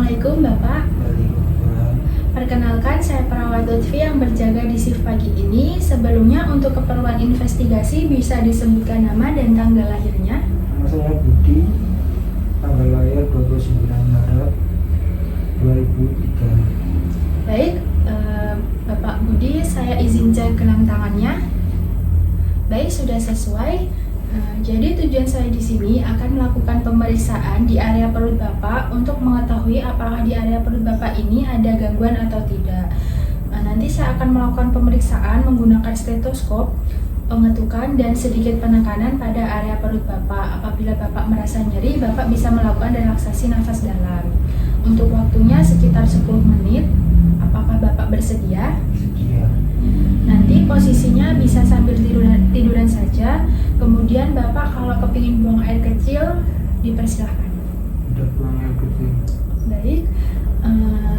Assalamualaikum Bapak. Perkenalkan, saya perawat Lutfi yang berjaga di shift pagi ini. Sebelumnya untuk keperluan investigasi bisa disebutkan nama dan tanggal lahirnya. Nama saya Budi, tanggal lahir 29 Maret 2003. Baik, Bapak Budi, saya izin cek gelang tangannya. Baik, sudah sesuai. Jadi tujuan saya di sini akan melakukan pemeriksaan di area perut Bapak untuk mengetahui apakah di area perut Bapak ini ada gangguan atau tidak. Nanti saya akan melakukan pemeriksaan menggunakan stetoskop, pengetukan, dan sedikit penekanan pada area perut Bapak. Apabila Bapak merasa nyeri, Bapak bisa melakukan relaksasi nafas dalam. Untuk waktunya sekitar 10 menit. Apakah Bapak bersedia? Sedia. Nanti posisinya bisa sambil tiduran saja. Kemudian Bapak kalau kepingin buang air kecil, dipersilahkan. Udah buang air kecil. Baik,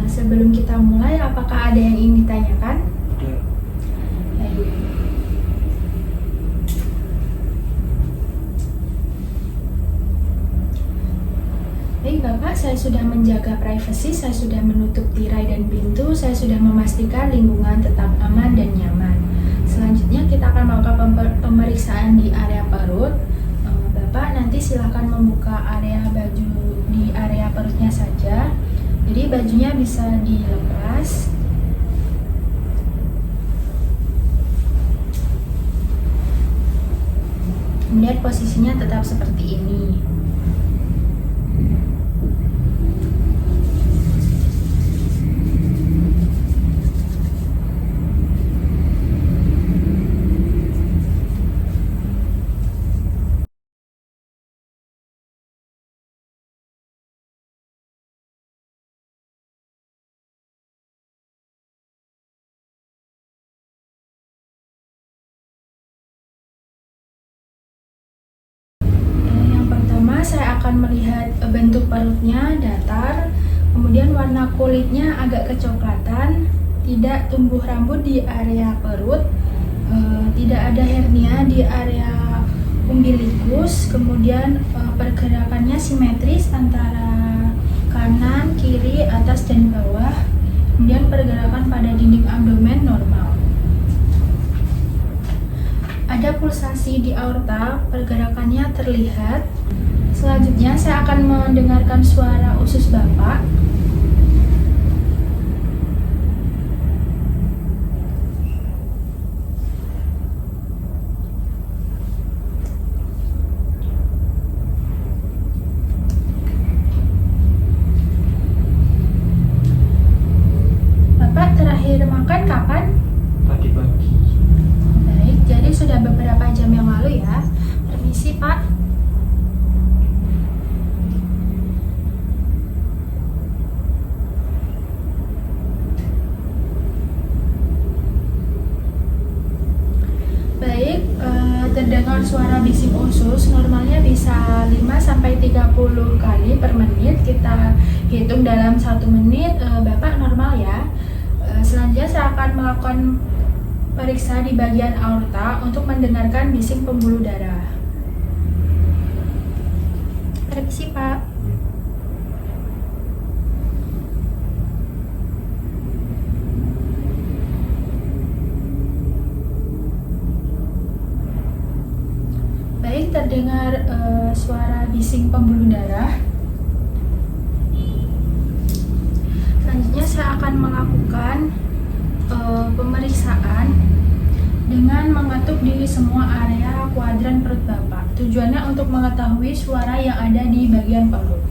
sebelum kita mulai, apakah ada yang ingin ditanyakan? Udah. Baik. Baik Bapak, saya sudah menjaga privasi, saya sudah menutup tirai dan pintu, saya sudah memastikan lingkungan tetap aman dan nyaman. Selanjutnya kita akan melakukan pemeriksaan di area perut. Bapak nanti silahkan membuka area baju di area perutnya saja. Jadi bajunya bisa dilepas. Kemudian posisinya tetap seperti ini. Saya akan melihat bentuk perutnya datar, kemudian warna kulitnya agak kecoklatan, tidak tumbuh rambut di area perut, tidak ada hernia di area umbilikus, kemudian pergerakannya simetris antara kanan, kiri, atas, dan bawah, kemudian pergerakan pada dinding abdomen normal. Ada pulsasi di aorta, pergerakannya terlihat. Selanjutnya saya akan mendengarkan suara usus Bapak. Bapak terakhir makan kapan? Tadi pagi. Baik, jadi sudah beberapa jam yang lalu ya. Permisi Pak. Baik, terdengar suara bising usus, normalnya bisa 5-30 kali per menit. Kita hitung dalam 1 menit, Bapak normal ya. Selanjutnya saya akan melakukan periksa di bagian aorta untuk mendengarkan bising pembuluh darah. Permisi Pak. Baik, terdengar suara bising pembuluh darah. Selanjutnya saya akan melakukan pemeriksaan dengan mengetuk di semua area kuadran perut Bapak. Tujuannya untuk mengetahui suara yang ada di bagian perut.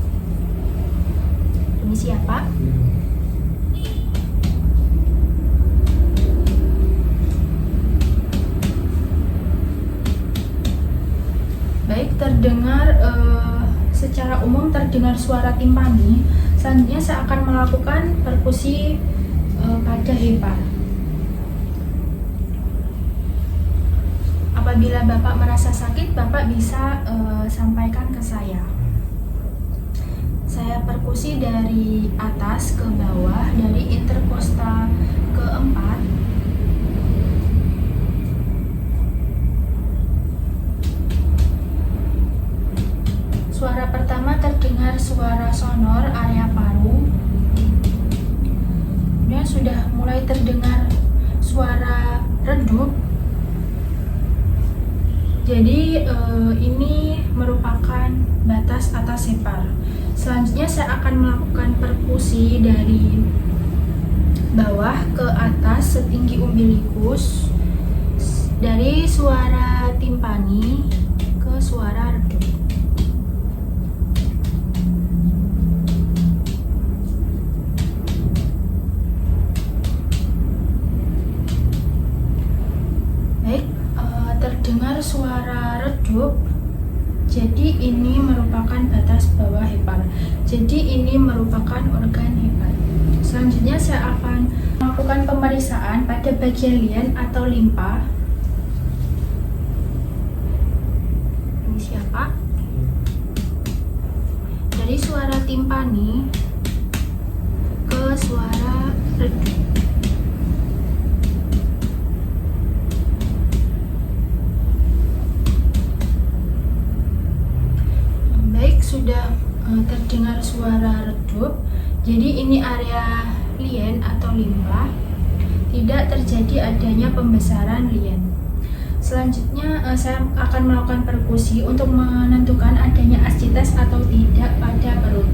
Permisi ya Pak. Baik, terdengar secara umum terdengar suara timpani. Selanjutnya saya akan melakukan perkusi pada hepar. Apabila Bapak merasa sakit, Bapak bisa sampaikan ke saya. Saya perkusi dari atas ke bawah, dari interkosta keempat. Suara pertama terdengar suara sonor area paru. perkusi dari bawah ke atas setinggi umbilikus, dari suara timpani ke suara redup. Baik, terdengar suara redup. Jadi ini merupakan batas bawah hepar. Jadi ini merupakan organ hepar. Selanjutnya saya akan melakukan pemeriksaan pada bagian lien atau limpa. Ini siapa? Dari suara timpani ke suara redup. Baik, sudah terdengar suara redup. Jadi ini area lien atau limpa, tidak terjadi adanya pembesaran lien. Selanjutnya saya akan melakukan perkusi untuk menentukan adanya ascites atau tidak pada perut.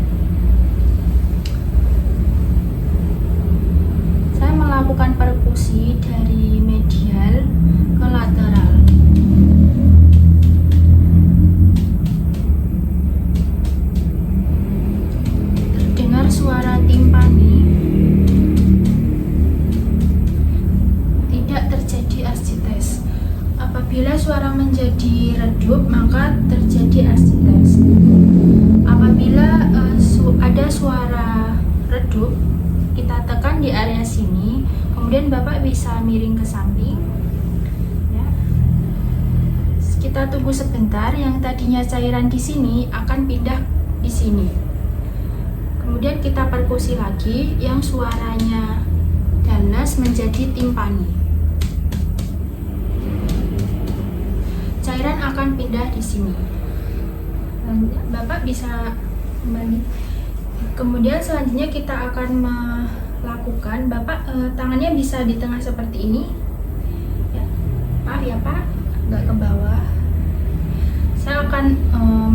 Saya melakukan perkusi dari medial ke lateral. Terdengar suara timpani, tidak terjadi ascites. Apabila suara menjadi redup, maka terjadi ascites. Apabila ada suara redup, kita tekan di area sini, kemudian Bapak bisa miring ke samping. Ya. Kita tunggu sebentar, yang tadinya cairan di sini akan pindah di sini. Kemudian kita perkusi lagi, yang suaranya ganas menjadi timpani. Cairan akan pindah di sini. Bapak bisa kembali. Kemudian selanjutnya kita akan melakukan, Bapak tangannya bisa di tengah seperti ini. Ya, Pak, ya Pak, nggak ke bawah. Saya akan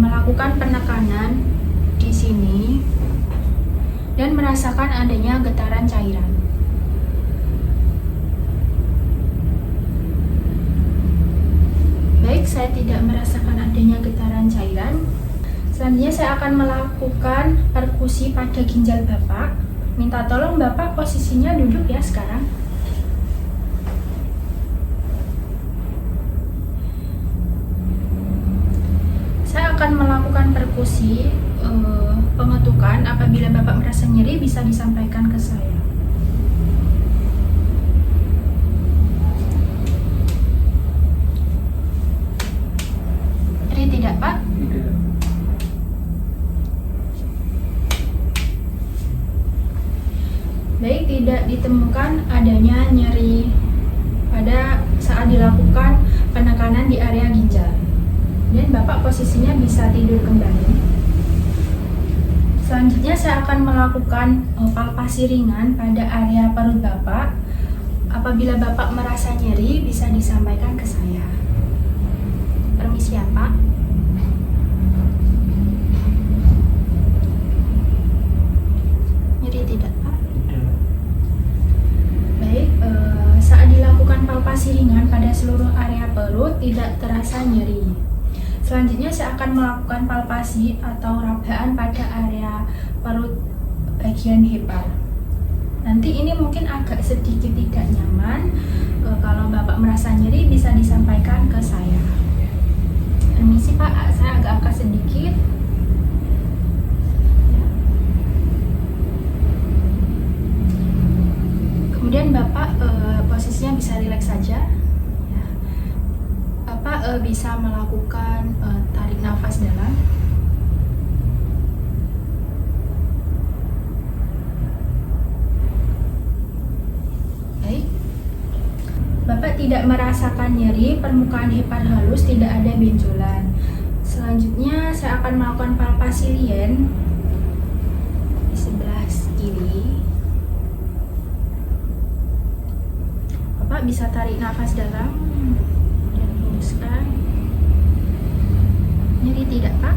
melakukan penekanan di sini dan merasakan adanya getaran cairan. Baik, saya tidak merasakan adanya getaran cairan. Selanjutnya saya akan melakukan perkusi pada ginjal Bapak. Minta tolong Bapak posisinya duduk ya sekarang. Saya akan melakukan perkusi pengetukan. Apabila Bapak merasa nyeri, bisa disampaikan ke saya. Nyeri tidak, Pak? Tidak. Baik, tidak ditemukan adanya nyeri pada saat dilakukan penekanan di area ginjal. Dan Bapak posisinya bisa tidur kembali. Selanjutnya saya akan melakukan palpasi ringan pada area perut Bapak. Apabila Bapak merasa nyeri, bisa disampaikan ke saya. Permisi ya Pak. Nyeri tidak Pak? Tidak. Baik, saat dilakukan palpasi ringan pada seluruh area perut, tidak terasa nyeri. Selanjutnya saya akan melakukan palpasi atau rabaan pada area perut bagian hepar. Nanti ini mungkin agak sedikit tidak nyaman. Kalau Bapak merasa nyeri, bisa disampaikan ke saya. Permisi Pak, saya agak angkat sedikit. Kemudian Bapak posisinya bisa rileks saja. Ya. Bapak bisa melakukan tarik nafas dalam. Baik. Bapak tidak merasakan nyeri, permukaan hepar halus, tidak ada benjolan. Selanjutnya saya akan melakukan palpasi lien di sebelah kiri. Bapak bisa tarik nafas dalam dan hembuskan. Nyeri tidak Pak?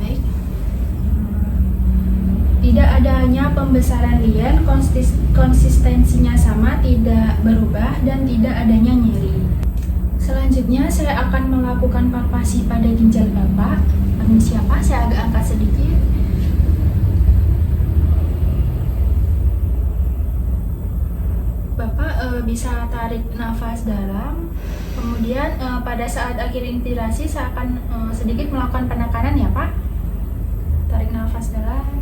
Baik. Tidak adanya pembesaran lien, konsistensinya sama, tidak berubah, dan tidak adanya nyeri. Selanjutnya saya akan melakukan palpasi pada ginjal Bapak. Permisi Pak, saya agak angkat sedikit. Bapak bisa tarik nafas dalam. Kemudian pada saat akhir inspirasi saya akan sedikit melakukan penekanan ya Pak. Tarik nafas dalam.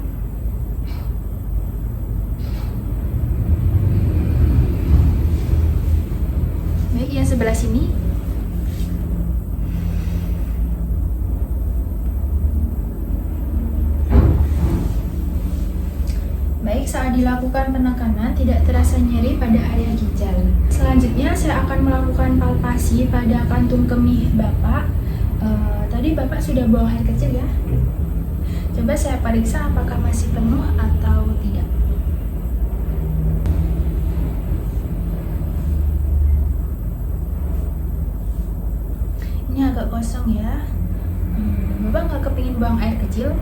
Baik, yang sebelah sini. Baik, saat dilakukan penekanan tidak terasa nyeri pada area ginjal. Selanjutnya saya akan melakukan palpasi pada kantung kemih Bapak. Tadi Bapak sudah buang air kecil ya? Coba saya periksa apakah masih penuh atau tidak. Ini agak kosong ya. Bapak nggak kepingin buang air kecil?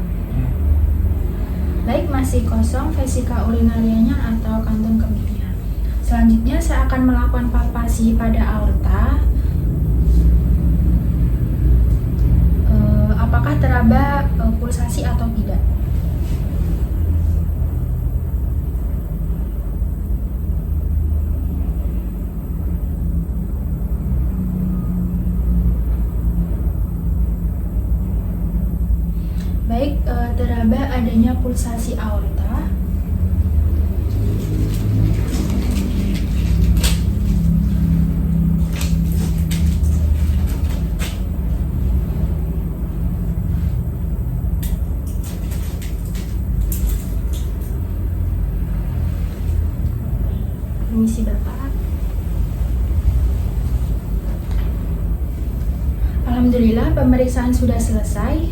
Baik, masih kosong vesika urinarianya atau kantung kemihnya. Selanjutnya saya akan melakukan palpasi pada aorta. Apakah teraba pulsasi atau tidak? Baik, teraba adanya pulsasi aorta. Permisi Bapak. Alhamdulillah pemeriksaan sudah selesai.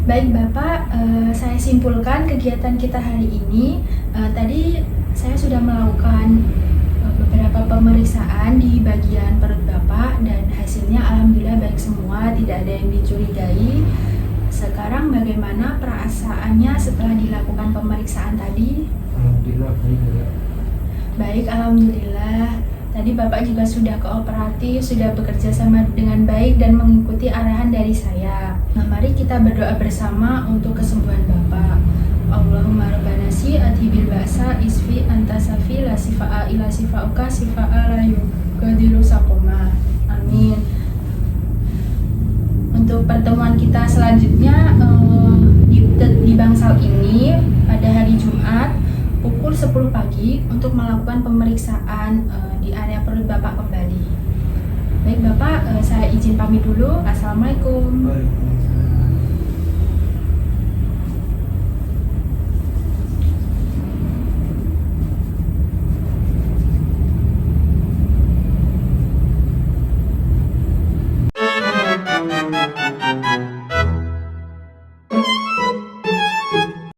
Baik Bapak, saya simpulkan kegiatan kita hari ini. Tadi saya sudah melakukan beberapa pemeriksaan di bagian perut Bapak dan hasilnya alhamdulillah baik semua, tidak ada yang dicurigai. Sekarang bagaimana perasaannya setelah dilakukan pemeriksaan tadi? Alhamdulillah baik ya. Baik, alhamdulillah. Tadi Bapak juga sudah kooperatif, sudah bekerja sama dengan baik dan mengikuti arahan dari saya. Nah, mari kita berdoa bersama untuk kesembuhan Bapak. Allahumma rabbana si'ati bil ba'sa isfi anta safi la sifa'a ila sifa'uka sifa'a la yugadiru saqoma. Amin. Untuk pertemuan kita selanjutnya di bangsal ini pada hari Jumat pukul 10 pagi untuk melakukan pemeriksaan di area perut Bapak kembali. Baik Bapak, saya izin pamit dulu. Assalamualaikum. Waalaikumsalam.